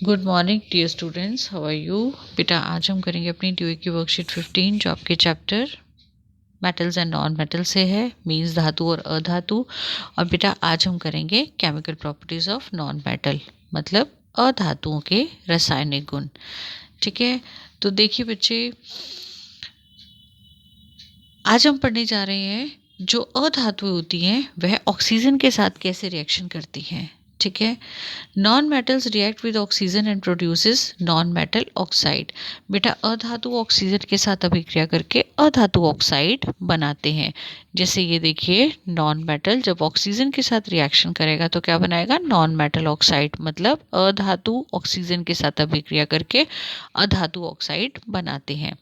Good morning dear students, how are you. बेटा आज हम करेंगे अपनी ड्यूई की वर्कशीट 15 जो आपके chapter metals and non metal से है, मीन्स धातु और अधातु। और बेटा आज हम करेंगे chemical properties of non metal, मतलब अधातुओं के रासायनिक गुण। ठीक है, तो देखिए बच्चे, आज हम पढ़ने जा रहे हैं जो अधातुएं होती हैं वह ऑक्सीजन के साथ कैसे रिएक्शन करती हैं। ठीक है, non metals react with oxygen and produces non metal oxide. बेटा अधातु ऑक्सीजन के साथ अभिक्रिया करके अधातु ऑक्साइड बनाते हैं। जैसे ये देखिए, नॉन मेटल जब ऑक्सीजन के साथ रिएक्शन करेगा तो क्या बनाएगा, नॉन मेटल ऑक्साइड, मतलब अधातु ऑक्सीजन के साथ अभिक्रिया करके अधातु ऑक्साइड बनाते हैं।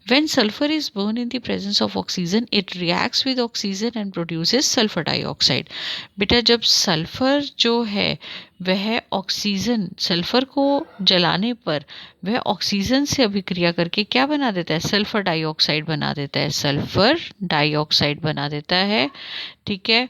When sulfur is burned in the presence of oxygen, it reacts with oxygen and produces sulfur dioxide. बेटा जब सल्फर जो है वह ऑक्सीजन, सल्फर को जलाने पर वह ऑक्सीजन से अभिक्रिया करके क्या बना देता है, सल्फर डाइऑक्साइड बना देता है, सल्फर डाइऑक्साइड बना देता है। ठीक है,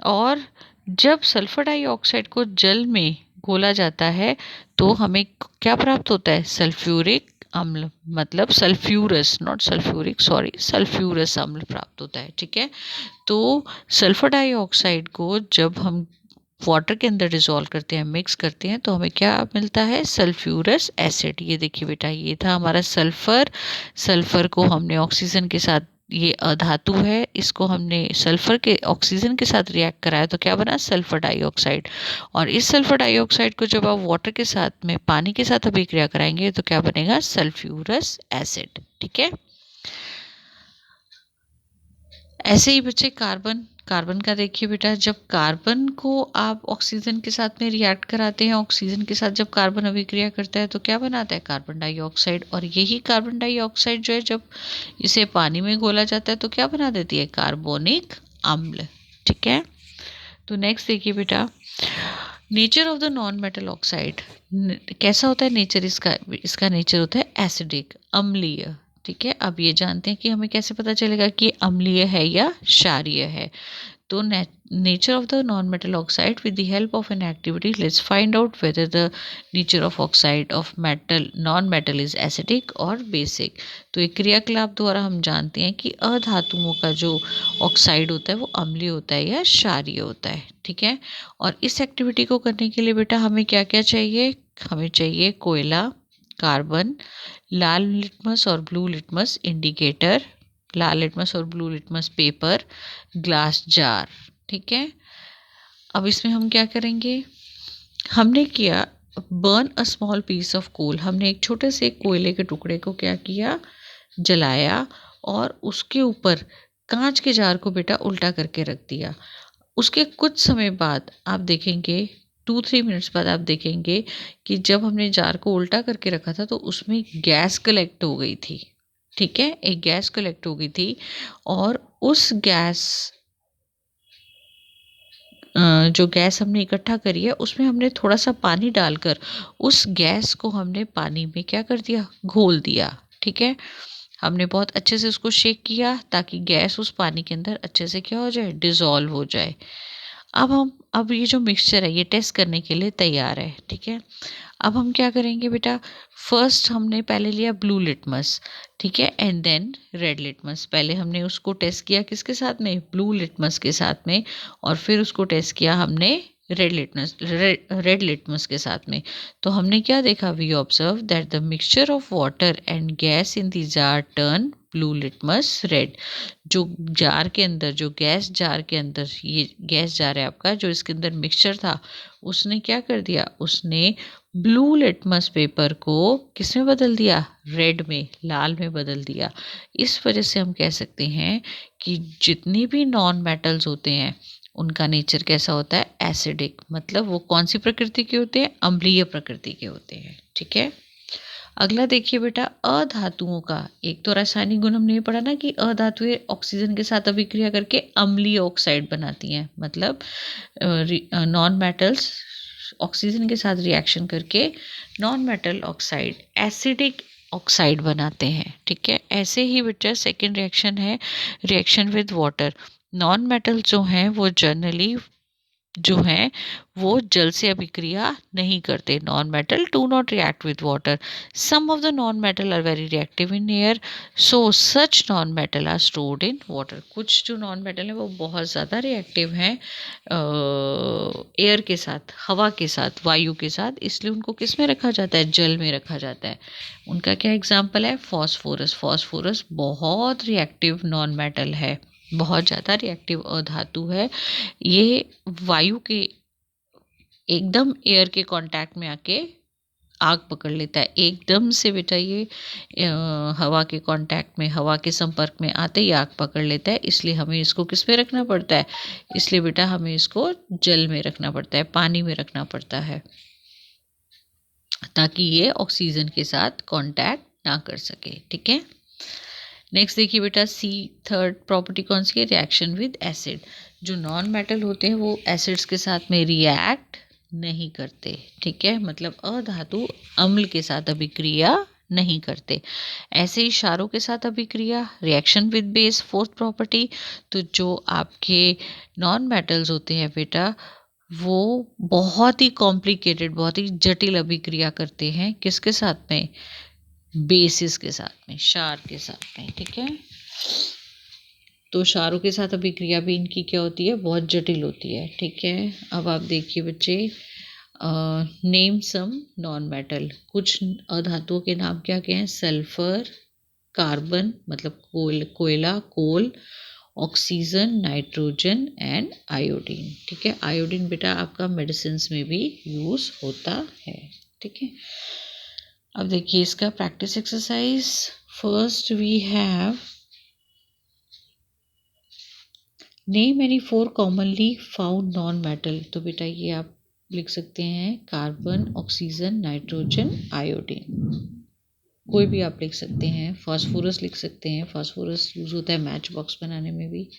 और जब सल्फर डाइऑक्साइड को जल में घोला जाता है तो हमें क्या प्राप्त होता है, सल्फ्यूरिक अम्ल, मतलब sulphurous, not sulphuric, sorry, sulphurous अम्ल प्राप्त होता है। ठीक है, तो सल्फर डाइऑक्साइड को जब हम वाटर के अंदर डिसॉल्व करते हैं, मिक्स करते हैं, तो हमें क्या मिलता है, सल्फ्यूरस एसिड। ये देखिए बेटा, ये था हमारा सल्फर। सल्फर को हमने ऑक्सीजन के साथ, ये अधातु है, इसको हमने सल्फर के ऑक्सीजन के साथ रिएक्ट कराया तो क्या बना, सल्फर डाइऑक्साइड। और इस सल्फर डाइऑक्साइड को जब आप वाटर के साथ में, पानी के साथ अभिक्रिया कराएंगे तो क्या बनेगा, सल्फ्यूरस एसिड। ठीक है, ऐसे ही बच्चे कार्बन, कार्बन का देखिए बेटा, जब कार्बन को आप ऑक्सीजन के साथ में रिएक्ट कराते हैं, ऑक्सीजन के साथ जब कार्बन अभिक्रिया करता है तो क्या बनाता है, कार्बन डाइऑक्साइड। और यही कार्बन डाइऑक्साइड जो है जब इसे पानी में घोला जाता है तो क्या बना देती है, कार्बोनिक अम्ल। ठीक है, तो नेक्स्ट देखिए बेटा, nature of the non metal oxide कैसा होता है, नेचर इसका, इसका नेचर होता है एसिडिक, अम्लीय। ठीक है, अब ये जानते हैं कि हमें कैसे पता चलेगा कि अम्लीय है या क्षारीय है। तो nature of the non metal oxide with the help of an activity, let's find out whether the nature of oxide of metal, non metal is acidic और बेसिक। तो एक क्रियाकलाप द्वारा हम जानते हैं कि अधातुओं का जो ऑक्साइड होता है वो अम्लीय होता है या क्षारीय होता है। ठीक है, और इस एक्टिविटी को करने के लिए बेटा हमें क्या क्या चाहिए, हमें चाहिए कोयला, कार्बन, लाल लिटमस और ब्लू लिटमस इंडिकेटर, लाल लिटमस और blue litmus paper, glass jar. ठीक है, अब इसमें हम क्या करेंगे, हमने किया burn a small piece of coal, हमने एक छोटे से कोयले के टुकड़े को क्या किया, जलाया, और उसके ऊपर कांच के जार को बेटा उल्टा करके रख दिया। उसके कुछ समय बाद आप देखेंगे, 2-3 मिनट्स बाद आप देखेंगे कि जब हमने जार को उल्टा करके रखा था तो उसमें गैस कलेक्ट हो गई थी। ठीक है, एक गैस कलेक्ट हो गई थी, और उस गैस, जो गैस हमने इकट्ठा करी है उसमें हमने थोड़ा सा पानी डालकर उस गैस को हमने पानी में क्या कर दिया, घोल दिया। ठीक है, हमने बहुत अच्छे से उसको शेक किया ताकि गैस उस पानी के अंदर अच्छे से क्या हो जाए, डिज़ोल्व हो जाए। अब ये जो मिक्सचर है ये टेस्ट करने के लिए तैयार है। ठीक है, अब हम क्या करेंगे बेटा, फर्स्ट हमने पहले लिया ब्लू लिटमस, ठीक है, एंड देन रेड लिटमस। पहले हमने उसको टेस्ट किया किसके साथ में, ब्लू लिटमस के साथ में, और फिर उसको टेस्ट किया हमने रेड लिटमस के साथ में। तो हमने क्या देखा, we observe that the mixture of water and gas in the jar turn blue litmus red. जो जार के अंदर, जो गैस जार के अंदर, ये गैस जार है आपका, जो इसके अंदर मिक्सचर था उसने क्या कर दिया, उसने ब्लू लिटमस पेपर को किस में बदल दिया, रेड में, लाल में बदल दिया। इस वजह से हम कह सकते हैं कि जितने भी नॉन मेटल्स होते हैं उनका नेचर कैसा होता है, एसिडिक, मतलब वो कौन सी प्रकृति के होते हैं, अम्लीय प्रकृति के होते हैं। ठीक है, अगला देखिए बेटा, अधातुओं का एक तो रासायनिक गुण हमने ये पढ़ा ना कि अधातुएं ऑक्सीजन के साथ अभिक्रिया करके अम्लीय ऑक्साइड बनाती हैं, मतलब नॉन मेटल्स ऑक्सीजन के साथ रिएक्शन करके non metal oxide, acidic oxide बनाते हैं। ठीक है, ऐसे ही बेटा सेकेंड रिएक्शन है, reaction with water. Non metal जो हैं वो जनरली जो हैं वो जल से अभिक्रिया नहीं करते. Non metal do not react with water. Some of the non metal are very reactive in air, so such non metal are stored in water. कुछ जो नॉन मेटल है वो बहुत ज़्यादा रिएक्टिव हैं एयर के साथ, हवा के साथ, वायु के साथ, इसलिए उनको किस में रखा जाता है, जल में रखा जाता है. उनका क्या एग्जाम्पल है, फॉस्फोरस. फॉस्फोरस बहुत रिएक्टिव नॉन मेटल है, बहुत ज़्यादा रिएक्टिव अधातु है. ये वायु के एकदम एयर के कांटेक्ट में आके आग पकड़ लेता है. एकदम से बेटा ये हवा के कांटेक्ट में, हवा के संपर्क में आते ही आग पकड़ लेता है. इसलिए हमें इसको किस में रखना पड़ता है, इसलिए बेटा हमें इसको जल में रखना पड़ता है, पानी में रखना पड़ता है, ताकि ये ऑक्सीजन के साथ कांटेक्ट ना कर सके. ठीक है. नेक्स्ट देखिए बेटा, सी थर्ड प्रॉपर्टी कौन सी है, रिएक्शन विद एसिड. जो नॉन मेटल होते हैं वो एसिड्स के साथ में रिएक्ट नहीं करते. ठीक है, मतलब अधातु अम्ल के साथ अभिक्रिया नहीं करते. ऐसे ही क्षारों के साथ अभिक्रिया, reaction with base fourth property. तो जो आपके नॉन मेटल्स होते हैं बेटा वो बहुत ही कॉम्प्लिकेटेड, बहुत ही जटिल अभिक्रिया करते हैं. किसके साथ में, बेसिस के साथ में, क्षार के साथ में. ठीक है, तो क्षारों के साथ अभिक्रिया भी इनकी क्या होती है, बहुत जटिल होती है. ठीक है, अब आप देखिए बच्चे, नेम सम नॉन मेटल. कुछ अधातुओं के नाम क्या क्या हैं, सल्फर, कार्बन मतलब कोयला, कोल, ऑक्सीजन, नाइट्रोजन एंड आयोडीन. ठीक है, आयोडीन बेटा आपका मेडिसिन में भी यूज होता है. ठीक है, अब देखिए इसका practice exercise. First we have name any 4 commonly found non metal. तो बेटा ये आप लिख सकते हैं कार्बन, ऑक्सीजन, नाइट्रोजन, आयोडीन. कोई भी आप लिख सकते हैं. फास्फोरस लिख सकते हैं, फास्फोरस यूज होता है मैच बॉक्स बनाने में भी.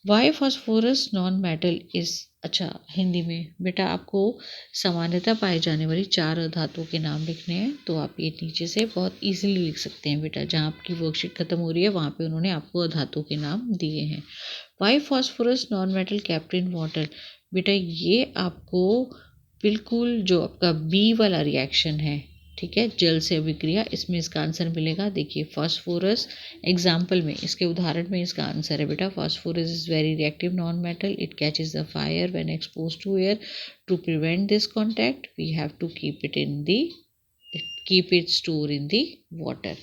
Why phosphorus non metal is. अच्छा, हिंदी में बेटा आपको सामान्यतः पाए जाने वाली 4 धातुओं के नाम लिखने हैं. तो आप ये नीचे से बहुत इजीली लिख सकते हैं बेटा. जहाँ आपकी वर्कशीट खत्म हो रही है वहाँ पे उन्होंने आपको धातुओं के नाम दिए हैं. Why phosphorus non metal kept in water. बेटा ये आपको बिल्कुल जो आपका बी वाला रिएक्शन है, ठीक है, जल से अभिक्रिया, इसमें इसका आंसर मिलेगा. देखिए फास्फोरस एग्जाम्पल में, इसके उदाहरण में इसका आंसर है बेटा, phosphorus is very reactive non metal. It catches the fire when expose to air. To prevent this contact we have to keep it store in the water.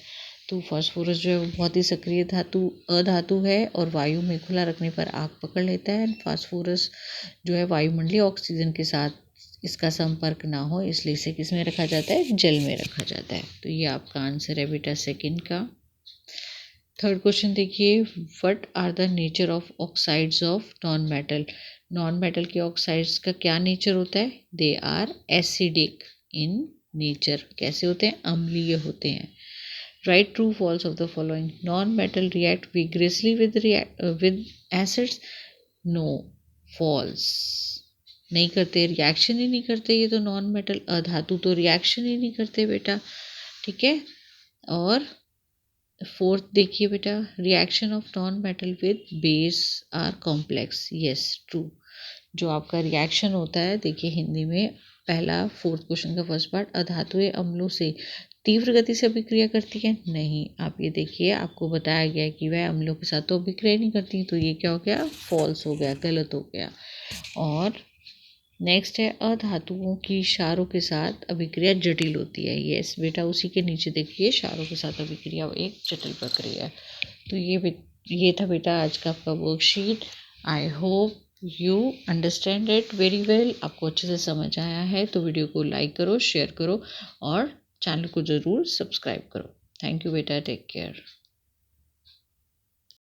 तो फास्फोरस जो है वो बहुत ही सक्रिय अधातु है और वायु में खुला रखने पर आग पकड़ लेता है. फास्फोरस जो है वायुमंडलीय ऑक्सीजन के साथ इसका संपर्क ना हो, इसलिए इसे किस में रखा जाता है, जल में रखा जाता है. तो ये आपका आंसर है बेटा सेकंड का. थर्ड क्वेश्चन देखिए, what are the nature of oxides of non metal. Non metal के ऑक्साइड्स का क्या नेचर होता है, they are acidic in nature. कैसे होते हैं, अम्लीय होते हैं. Write true false of the following. Non metal react vigorously with acids. No, false. नहीं करते, रिएक्शन ही नहीं करते. ये तो नॉन मेटल अधातु तो रिएक्शन ही नहीं करते बेटा. ठीक है, और फोर्थ देखिए बेटा, reaction of non metal with base are complex. Yes true. जो आपका रिएक्शन होता है, देखिए हिंदी में पहला फोर्थ क्वेश्चन का फर्स्ट पार्ट, अधातुएं अम्लों से तीव्र गति से अभिक्रिया करती है. नहीं, आप ये देखिए आपको बताया गया कि वह अम्लों के साथ तो अभिक्रिया नहीं करती. तो ये क्या हो गया, फॉल्स हो गया, गलत हो गया. और नेक्स्ट है, अधातुओं की क्षारों के साथ अभिक्रिया जटिल होती है. यस बेटा, उसी के नीचे देखिए क्षारों के साथ अभिक्रिया एक जटिल प्रक्रिया है. तो ये था बेटा आज का आपका worksheet. I hope you understand it very well. आपको अच्छे से समझ आया है तो वीडियो को लाइक करो, शेयर करो और चैनल को ज़रूर सब्सक्राइब करो. थैंक यू बेटा, टेक केयर.